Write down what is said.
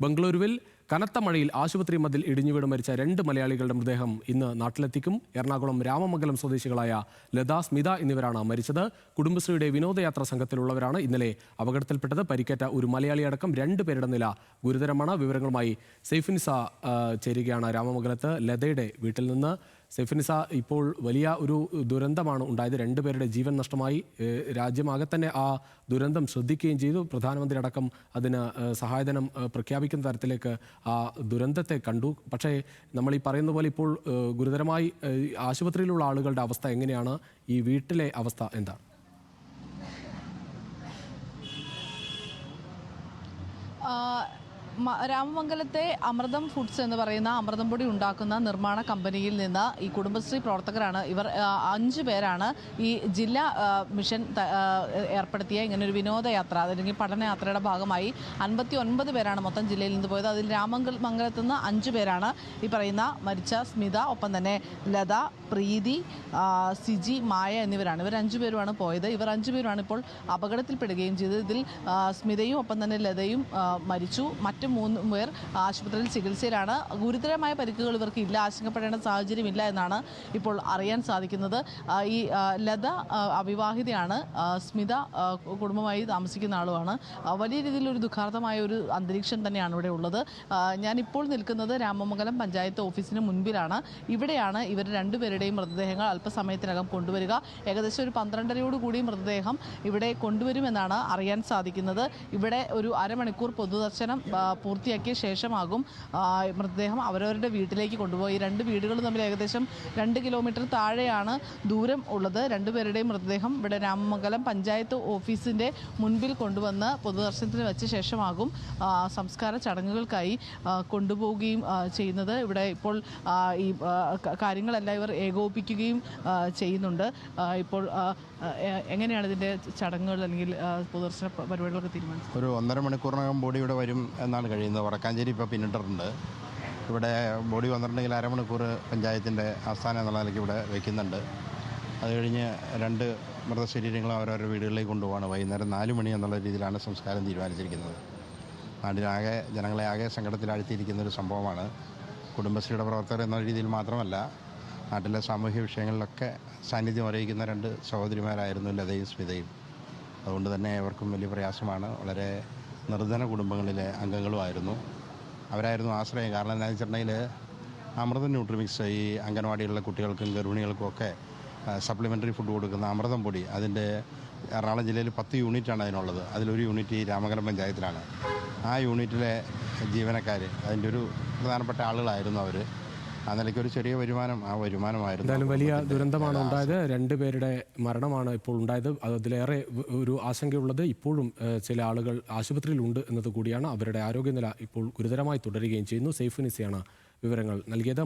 ബംഗളൂരുവിൽ കനത്ത മഴയിൽ ആശുപത്രി മതിൽ ഇടിഞ്ഞുവീണ് മരിച്ച 2 മലയാളികളുടെ മൃതദേഹം ഇന്ന് നാട്ടിലെത്തിക്കും. എറണാകുളം രാമമംഗലം സ്വദേശികളായ ലത, സ്മിത എന്നിവരാണ് മരിച്ചത്. കുടുംബശ്രീയുടെ വിനോദയാത്രാ സംഘത്തിലുള്ളവരാണ് ഇന്നലെ അപകടത്തിൽപ്പെട്ടത്. പരിക്കേറ്റ ഒരു മലയാളി അടക്കം 2 പേരുടെ നില ഗുരുതരമാണ്. വിവരങ്ങളുമായി സൈഫുനിസ ചേരുകയാണ് രാമമംഗലത്ത് ലതയുടെ വീട്ടിൽ നിന്ന്. സൈഫുനിസ, ഇപ്പോൾ വലിയ ഒരു ദുരന്തമാണ് ഉണ്ടായത്. 2 പേരുടെ ജീവൻ നഷ്ടമായി. രാജ്യമാകെ തന്നെ ആ ദുരന്തം ശ്രദ്ധിക്കുകയും ചെയ്തു. പ്രധാനമന്ത്രി അടക്കം അതിന് സഹായധനം പ്രഖ്യാപിക്കുന്ന തരത്തിലേക്ക് ആ ദുരന്തത്തെ കണ്ടു. പക്ഷേ നമ്മൾ ഈ പറയുന്ന പോലെ ഇപ്പോൾ ഗുരുതരമായി ആശുപത്രിയിലുള്ള ആളുകളുടെ അവസ്ഥ എങ്ങനെയാണ്? ഈ വീട്ടിലെ അവസ്ഥ എന്താണ്? രാമമംഗലത്തെ അമൃതം ഫുഡ്സ് എന്ന് പറയുന്ന അമൃതം പൊടി ഉണ്ടാക്കുന്ന നിർമ്മാണ കമ്പനിയിൽ നിന്ന് ഈ കുടുംബശ്രീ പ്രവർത്തകരാണ്. ഇവർ 5 പേരാണ് ഈ ജില്ലാ മിഷൻ ഏർപ്പെടുത്തിയ ഇങ്ങനൊരു വിനോദയാത്ര അല്ലെങ്കിൽ പഠനയാത്രയുടെ ഭാഗമായി 59 പേരാണ് മൊത്തം ജില്ലയിൽ നിന്ന് പോയത്. അതിൽ രാമമംഗലത്ത് നിന്ന് 5 പേരാണ് ഈ പറയുന്ന മരിച്ച സ്മിത, ഒപ്പം തന്നെ ലത, പ്രീതി, സിജി, മായ എന്നിവരാണ്. ഇവർ 5 പേരുമാണ് പോയത്. ഇവർ 5 പേരുമാണ് ഇപ്പോൾ അപകടത്തിൽപ്പെടുകയും ചെയ്തത്. ഇതിൽ സ്മിതയും ഒപ്പം തന്നെ ലതയും മരിച്ചു. മറ്റ് 3 പേർ ആശുപത്രിയിൽ ചികിത്സയിലാണ്. ഗുരുതരമായ പരിക്കുകൾ ഇവർക്ക് ഇല്ല, ആശങ്കപ്പെടേണ്ട സാഹചര്യമില്ല എന്നാണ് ഇപ്പോൾ അറിയാൻ സാധിക്കുന്നത്. ഈ ലത അവിവാഹിതയാണ്, സ്മിത കുടുംബമായി താമസിക്കുന്ന ആളുമാണ്. വലിയ രീതിയിലൊരു ദുഃഖാർത്ഥമായ ഒരു അന്തരീക്ഷം തന്നെയാണ് ഇവിടെ ഉള്ളത്. ഞാനിപ്പോൾ നിൽക്കുന്നത് രാമമംഗലം പഞ്ചായത്ത് ഓഫീസിന് മുൻപിലാണ്. ഇവിടെയാണ് ഇവർ 2 പേരുടെയും മൃതദേഹങ്ങൾ അല്പസമയത്തിനകം കൊണ്ടുവരിക. ഏകദേശം ഒരു 12:30 മൃതദേഹം ഇവിടെ കൊണ്ടുവരുമെന്നാണ് അറിയാൻ സാധിക്കുന്നത്. ഇവിടെ ഒരു അരമണിക്കൂർ പൊതുദർശനം പൂർത്തിയാക്കിയ ശേഷമാകും മൃതദേഹം അവരവരുടെ വീട്ടിലേക്ക് കൊണ്ടുപോയി. 2 വീടുകളും തമ്മിൽ ഏകദേശം 2 കിലോമീറ്റർ താഴെയാണ് ദൂരം ഉള്ളത്. 2 പേരുടെയും മൃതദേഹം ഇവിടെ രാമമംഗലം പഞ്ചായത്ത് ഓഫീസിൻ്റെ മുൻപിൽ കൊണ്ടുവന്ന് പൊതുദർശനത്തിന് വെച്ച ശേഷമാകും സംസ്കാര ചടങ്ങുകൾക്കായി കൊണ്ടുപോവുകയും ചെയ്യുന്നത്. ഇവിടെ ഇപ്പോൾ ഈ കാര്യങ്ങളെല്ലാം ഇവർ ഏകോപിപ്പിക്കുകയും ചെയ്യുന്നുണ്ട്. ഇപ്പോൾ എങ്ങനെയാണ് ഇതിൻ്റെ ചടങ്ങുകൾ അല്ലെങ്കിൽ പൊതുദർശന പരിപാടികളൊക്കെ തീരുമാനിച്ചത്? ഒരു 1.5 മണിക്കൂറിനകം ബോഡി ഇവിടെ വരും എന്നാണ് കഴിയുന്നത്. വടക്കാഞ്ചേരി ഇപ്പോൾ പിന്നിട്ടിട്ടുണ്ട്. ഇവിടെ ബോഡി വന്നിട്ടുണ്ടെങ്കിൽ അരമണിക്കൂർ പഞ്ചായത്തിൻ്റെ ആസ്ഥാനം എന്നുള്ള നിലയ്ക്ക് ഇവിടെ വയ്ക്കുന്നുണ്ട്. അത് കഴിഞ്ഞ് 2 മൃതശരീരങ്ങളും അവരവരുടെ വീടുകളിലേക്ക് കൊണ്ടുപോവാണ്. വൈകുന്നേരം 4 മണി എന്നുള്ള രീതിയിലാണ് സംസ്കാരം തീരുമാനിച്ചിരിക്കുന്നത്. നാട്ടിലാകെ ജനങ്ങളെ ആകെ സങ്കടത്തിലാഴ്ത്തിയിരിക്കുന്ന ഒരു സംഭവമാണ്. കുടുംബശ്രീയുടെ പ്രവർത്തകർ എന്ന രീതിയിൽ മാത്രമല്ല, നാട്ടിലെ സാമൂഹ്യ വിഷയങ്ങളിലൊക്കെ സാന്നിധ്യം അറിയിക്കുന്ന 2 സഹോദരിമാരായിരുന്നു ലതയും സ്മിതയും. അതുകൊണ്ട് തന്നെ അവർക്കും വലിയ പ്രയാസമാണ്. വളരെ നിർധന കുടുംബങ്ങളിലെ അംഗങ്ങളുമായിരുന്നു. അവരായിരുന്നു ആശ്രയം. കാരണം എന്താണെന്ന് വെച്ചിട്ടുണ്ടെങ്കിൽ അമൃതം ന്യൂട്രിമിക്സ് ഈ അംഗൻവാടികളിലെ കുട്ടികൾക്കും ഗർഭിണികൾക്കും ഒക്കെ സപ്ലിമെൻ്ററി ഫുഡ് കൊടുക്കുന്ന അമൃതം പൊടി, അതിൻ്റെ എറണാകുളം ജില്ലയിൽ 10 യൂണിറ്റാണ് അതിനുള്ളത്. അതിലൊരു യൂണിറ്റ് ഈ രാമമംഗലം പഞ്ചായത്തിലാണ്. ആ യൂണിറ്റിലെ ജീവനക്കാർ, അതിൻ്റെ ഒരു പ്രധാനപ്പെട്ട ആളുകളായിരുന്നു അവർ. ആ നിലയ്ക്ക് ഒരു ചെറിയ വരുമാനമായിരുന്നു. എന്തായാലും വലിയ ദുരന്തമാണ് ഉണ്ടായത്. 2 പേരുടെ മരണമാണ് ഇപ്പോൾ ഉണ്ടായത്. അതിലേറെ ഒരു ആശങ്കയുള്ളത് ഇപ്പോഴും ചില ആളുകൾ ആശുപത്രിയിലുണ്ട് എന്നത് കൂടിയാണ്. അവരുടെ ആരോഗ്യനില ഇപ്പോൾ ഗുരുതരമായി തുടരുകയും ചെയ്യുന്നു. സൈഫുനിസയാണ് വിവരങ്ങൾ നൽകിയത്.